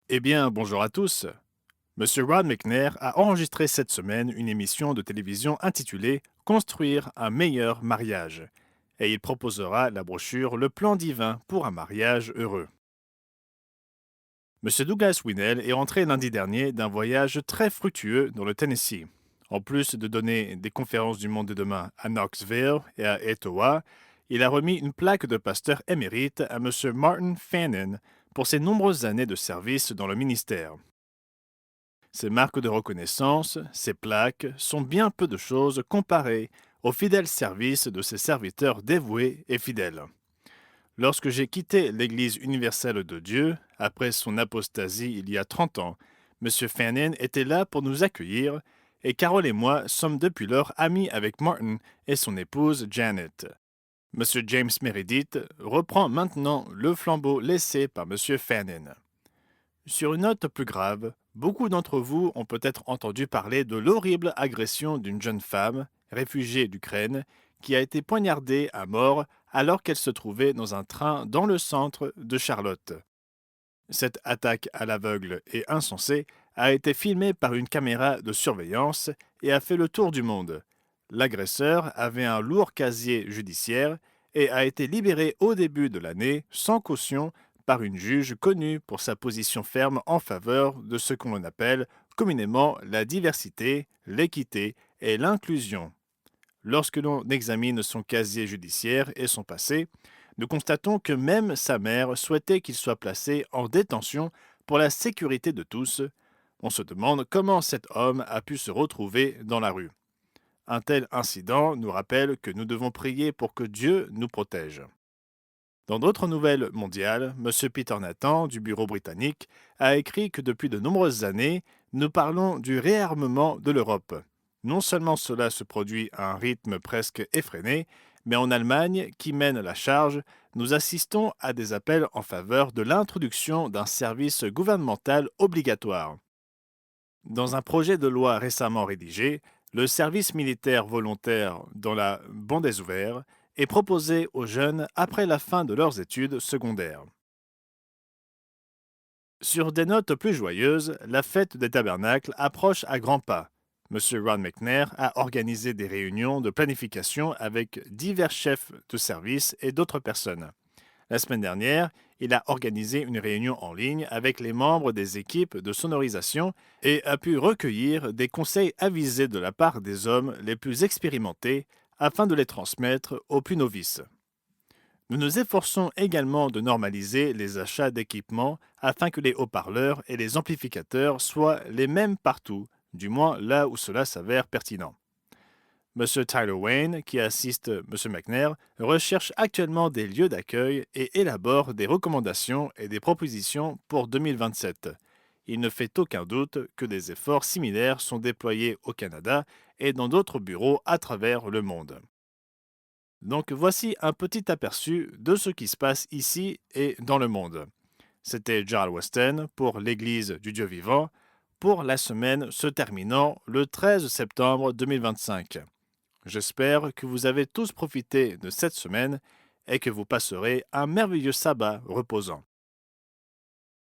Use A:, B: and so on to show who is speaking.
A: Eh bien, bonjour à tous. Monsieur Rod McNair a enregistré cette semaine une émission de télévision intitulée Construire un meilleur mariage. Et il proposera la brochure Le plan divin pour un mariage heureux. Monsieur Douglas Winnell est rentré lundi dernier d'un voyage très fructueux dans le Tennessee. En plus de donner des conférences du monde de demain à Knoxville et à Etowah, il a remis une plaque de pasteur émérite à Monsieur Martin Fannin pour ses nombreuses années de service dans le ministère. Ces marques de reconnaissance, ces plaques, sont bien peu de choses comparées au fidèle service de ses serviteurs dévoués et fidèles. Lorsque j'ai quitté l'Église universelle de Dieu, après son apostasie il y a 30 ans, M. Fannin était là pour nous accueillir, et Carole et moi sommes depuis lors amis avec Martin et son épouse Janet. M. James Meredith reprend maintenant le flambeau laissé par M. Fannin. Sur une note plus grave, beaucoup d'entre vous ont peut-être entendu parler de l'horrible agression d'une jeune femme, réfugiée d'Ukraine, qui a été poignardée à mort alors qu'elle se trouvait dans un train dans le centre de Charlotte. Cette attaque à l'aveugle et insensée a été filmée par une caméra de surveillance et a fait le tour du monde. L'agresseur avait un lourd casier judiciaire et a été libéré au début de l'année sans caution par une juge connue pour sa position ferme en faveur de ce qu'on appelle communément la diversité, l'équité et l'inclusion. Lorsque l'on examine son casier judiciaire et son passé, nous constatons que même sa mère souhaitait qu'il soit placé en détention pour la sécurité de tous. On se demande comment cet homme a pu se retrouver dans la rue. Un tel incident nous rappelle que nous devons prier pour que Dieu nous protège. Dans d'autres nouvelles mondiales, M. Peter Nathan, du Bureau britannique, a écrit que depuis de nombreuses années, nous parlons du réarmement de l'Europe. Non seulement cela se produit à un rythme presque effréné, mais en Allemagne, qui mène la charge, nous assistons à des appels en faveur de l'introduction d'un service gouvernemental obligatoire. Dans un projet de loi récemment rédigé, le service militaire volontaire dans la Bundeswehr est proposé aux jeunes après la fin de leurs études secondaires. Sur des notes plus joyeuses, la fête des tabernacles approche à grands pas. M. Ron McNair a organisé des réunions de planification avec divers chefs de service et d'autres personnes. La semaine dernière, il a organisé une réunion en ligne avec les membres des équipes de sonorisation et a pu recueillir des conseils avisés de la part des hommes les plus expérimentés afin de les transmettre aux plus novices. Nous nous efforçons également de normaliser les achats d'équipements afin que les haut-parleurs et les amplificateurs soient les mêmes partout, du moins là où cela s'avère pertinent. M. Tyler Wayne, qui assiste M. McNair, recherche actuellement des lieux d'accueil et élabore des recommandations et des propositions pour 2027. Il ne fait aucun doute que des efforts similaires sont déployés au Canada et dans d'autres bureaux à travers le monde. Donc voici un petit aperçu de ce qui se passe ici et dans le monde. C'était Gerald Weston pour l'Église du Dieu vivant, pour la semaine se terminant le 13 septembre 2025. J'espère que vous avez tous profité de cette semaine et que vous passerez un merveilleux sabbat reposant.